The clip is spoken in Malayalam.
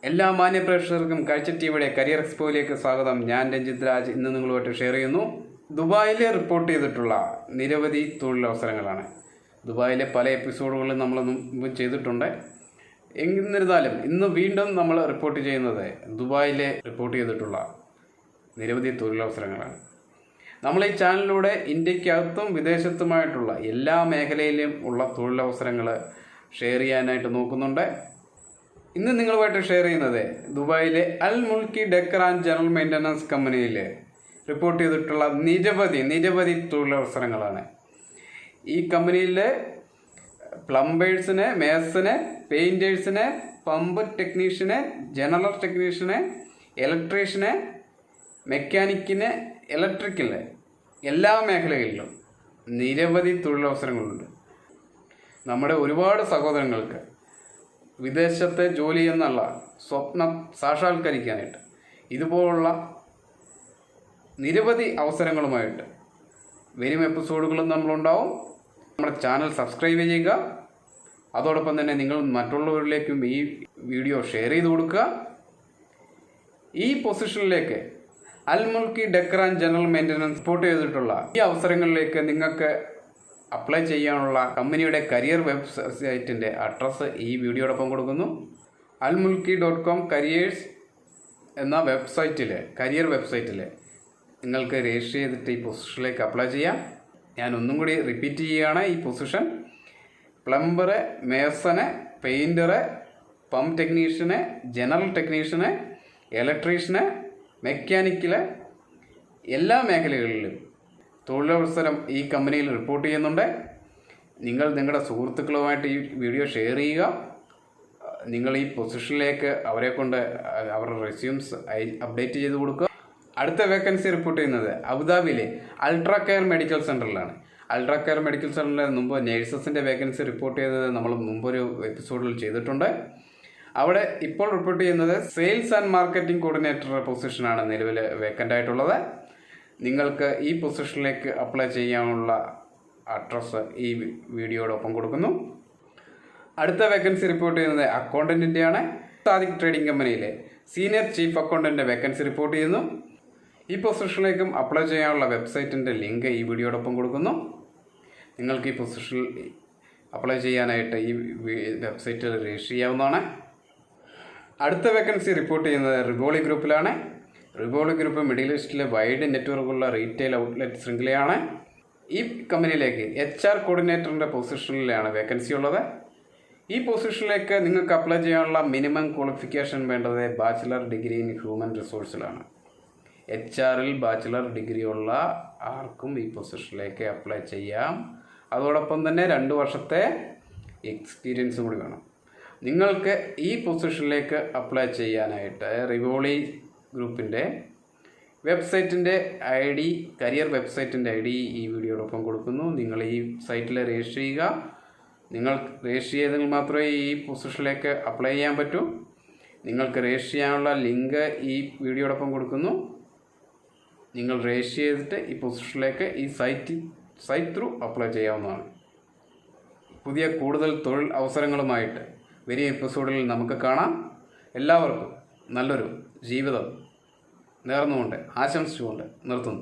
എല്ലാ മാന്യ പ്രേക്ഷകർക്കും കാഴ്ച ടിവിയുടെ കരിയർ എക്സ്പോയിലേക്ക് സ്വാഗതം. ഞാൻ രഞ്ജിത് രാജ് ഇന്ന് നിങ്ങളുമായിട്ട് ഷെയർ ചെയ്യുന്നു. ദുബായിൽ റിപ്പോർട്ട് ചെയ്തിട്ടുള്ള നിരവധി തൊഴിലവസരങ്ങളാണ്. ദുബായിലെ പല എപ്പിസോഡുകളും നമ്മൾ മുമ്പ് ചെയ്തിട്ടുണ്ട്. എന്നിരുന്നാലും ഇന്ന് വീണ്ടും നമ്മൾ റിപ്പോർട്ട് ചെയ്യുന്നത് ദുബായിലെ റിപ്പോർട്ട് ചെയ്തിട്ടുള്ള നിരവധി തൊഴിലവസരങ്ങളാണ്. നമ്മൾ ഈ ചാനലിലൂടെ ഇന്ത്യക്കകത്തും വിദേശത്തുമായിട്ടുള്ള എല്ലാ മേഖലയിലും ഉള്ള തൊഴിലവസരങ്ങൾ ഷെയർ ചെയ്യാനായിട്ട് നോക്കുന്നുണ്ട്. ഇന്ന് നിങ്ങളുമായിട്ട് ഷെയർ ചെയ്യുന്നത് ദുബായിലെ അൽ Mulki decor and general maintenance കമ്പനിയിൽ റിപ്പോർട്ട് ചെയ്തിട്ടുള്ള നിരവധി തൊഴിലവസരങ്ങളാണ്. ഈ കമ്പനിയിൽ പ്ലംബേഴ്സിന്, മേസന്, പെയിൻറ്റേഴ്സിന്, പമ്പ് ടെക്നീഷ്യന്, ജനറൽ ടെക്നീഷ്യന്, ഇലക്ട്രീഷ്യന്, മെക്കാനിക്കിന്, ഇലക്ട്രിക്കല് എല്ലാ മേഖലകളിലും നിരവധി തൊഴിലവസരങ്ങളുണ്ട്. നമ്മുടെ ഒരുപാട് സഹോദരങ്ങൾക്ക് വിദേശത്തെ ജോലി എന്നുള്ള സ്വപ്നം സാക്ഷാത്കരിക്കാനായിട്ട് ഇതുപോലുള്ള നിരവധി അവസരങ്ങളുമായിട്ട് വരും എപ്പിസോഡുകളും നമ്മളുണ്ടാവും. നമ്മുടെ ചാനൽ സബ്സ്ക്രൈബ് ചെയ്യുക. അതോടൊപ്പം തന്നെ നിങ്ങൾ മറ്റുള്ളവരിലേക്കും ഈ വീഡിയോ ഷെയർ ചെയ്ത് കൊടുക്കുക. ഈ പൊസിഷനിലേക്ക് Al Mulki decor and general maintenance report ചെയ്തിട്ടുള്ള ഈ അവസരങ്ങളിലേക്ക് നിങ്ങൾക്ക് അപ്ലൈ ചെയ്യാനുള്ള കമ്പനിയുടെ കരിയർ വെബ്സൈറ്റിൻ്റെ അഡ്രസ്സ് ഈ വീഡിയോടൊപ്പം കൊടുക്കുന്നു. almulki.com കരിയേഴ്സ് എന്ന കരിയർ വെബ്സൈറ്റിൽ നിങ്ങൾക്ക് രജിസ്റ്റർ ചെയ്തിട്ട് ഈ പൊസിഷനിലേക്ക് അപ്ലൈ ചെയ്യാം. ഞാൻ ഒന്നും കൂടി റിപ്പീറ്റ് ചെയ്യുകയാണ്. ഈ position plumber, മേസന്, പെയിൻറ്ററ്, pump ടെക്നീഷ്യന്, general ടെക്നീഷ്യന്, electrician, mechanical എല്ലാ മേഖലകളിലും തൊഴിലവസരം ഈ കമ്പനിയിൽ റിപ്പോർട്ട് ചെയ്യുന്നുണ്ട്. നിങ്ങൾ നിങ്ങളുടെ സുഹൃത്തുക്കളുമായിട്ട് ഈ വീഡിയോ ഷെയർ ചെയ്യുക. നിങ്ങൾ ഈ പൊസിഷനിലേക്ക് അവരെ കൊണ്ട് അവരുടെ റെസ്യൂംസ് അപ്ഡേറ്റ് ചെയ്ത് കൊടുക്കുക. അടുത്ത വേക്കൻസി റിപ്പോർട്ട് ചെയ്യുന്നത് അബുദാബിയിലെ അൾട്രാ കെയർ മെഡിക്കൽ സെൻ്ററിലാണ്. അൾട്രാ കെയർ മെഡിക്കൽ സെൻ്ററിൽ മുമ്പ് നേഴ്സസിൻ്റെ വേക്കൻസി റിപ്പോർട്ട് ചെയ്തത് നമ്മൾ മുമ്പൊരു എപ്പിസോഡിൽ ചെയ്തിട്ടുണ്ട്. അവിടെ ഇപ്പോൾ റിപ്പോർട്ട് ചെയ്യുന്നത് സെയിൽസ് ആൻഡ് മാർക്കറ്റിംഗ് കോർഡിനേറ്റർ പൊസിഷനാണ് നിലവിൽ വേക്കൻ്റ് ആയിട്ടുള്ളത്. നിങ്ങൾക്ക് ഈ പൊസിഷനിലേക്ക് അപ്ലൈ ചെയ്യാനുള്ള അഡ്രസ്സ് ഈ വീഡിയോടൊപ്പം കൊടുക്കുന്നു. അടുത്ത വേക്കൻസി റിപ്പോർട്ട് ചെയ്യുന്നത് അക്കൗണ്ടൻറ്റിൻ്റെയാണ്. സാദിക് ട്രേഡിംഗ് കമ്പനിയിലെ senior chief accountant vacancy report ചെയ്യുന്നു. ഈ പൊസിഷനിലേക്കും അപ്ലൈ ചെയ്യാനുള്ള വെബ്സൈറ്റിൻ്റെ ലിങ്ക് ഈ വീഡിയോടൊപ്പം കൊടുക്കുന്നു. നിങ്ങൾക്ക് ഈ പൊസിഷനിൽ അപ്ലൈ ചെയ്യാനായിട്ട് ഈ വെബ്സൈറ്റിൽ രജിസ്റ്റർ ചെയ്യാവുന്നതാണ്. അടുത്ത വേക്കൻസി റിപ്പോർട്ട് ചെയ്യുന്നത് റിവോളി ഗ്രൂപ്പിലാണ്. റിവോളി ഗ്രൂപ്പ് മിഡിൽ ഈസ്റ്റിലെ വൈഡ് നെറ്റ്വർക്കുള്ള റീറ്റെയിൽ ഔട്ട്ലെറ്റ് ശൃംഖലയാണ്. ഈ കമ്പനിയിലേക്ക് HR കോർഡിനേറ്ററിൻ്റെ പൊസിഷനിലാണ് വേക്കൻസി ഉള്ളത്. ഈ പൊസിഷനിലേക്ക് നിങ്ങൾക്ക് അപ്ലൈ ചെയ്യാനുള്ള മിനിമം ക്വാളിഫിക്കേഷൻ വേണ്ടത് ബാച്ചിലർ ഡിഗ്രി ഇൻ ഹ്യൂമൻ റിസോഴ്സിലാണ്. HRൽ ബാച്ചിലർ ഡിഗ്രി ഉള്ള ആർക്കും ഈ പൊസിഷനിലേക്ക് അപ്ലൈ ചെയ്യാം. അതോടൊപ്പം തന്നെ 2 വർഷത്തെ എക്സ്പീരിയൻസും കൂടി വേണം. നിങ്ങൾക്ക് ഈ പൊസിഷനിലേക്ക് അപ്ലൈ ചെയ്യാനായിട്ട് റിവോളി ഗ്രൂപ്പിൻ്റെ വെബ്സൈറ്റിൻ്റെ ID, കരിയർ വെബ്സൈറ്റിൻ്റെ ID ഈ വീഡിയോടൊപ്പം കൊടുക്കുന്നു. നിങ്ങൾ ഈ സൈറ്റിൽ രജിസ്റ്റർ ചെയ്യുക. നിങ്ങൾ രജിസ്റ്റർ ചെയ്തെങ്കിൽ മാത്രമേ ഈ പൊസിഷനിലേക്ക് അപ്ലൈ ചെയ്യാൻ പറ്റൂ. നിങ്ങൾക്ക് രജിസ്റ്റർ ചെയ്യാനുള്ള ലിങ്ക് ഈ വീഡിയോടൊപ്പം കൊടുക്കുന്നു. നിങ്ങൾ രജിസ്റ്റർ ചെയ്തിട്ട് ഈ പൊസിഷനിലേക്ക് ഈ സൈറ്റ് ത്രൂ അപ്ലൈ ചെയ്യാവുന്നതാണ്. പുതിയ കൂടുതൽ തൊഴിൽ അവസരങ്ങളുമായിട്ട് വലിയ എപ്പിസോഡിൽ നമുക്ക് കാണാം. എല്ലാവർക്കും നല്ലൊരു ജീവിതം നേർന്നുകൊണ്ട് ആശംസിച്ചുകൊണ്ട് നിർത്തുന്നു.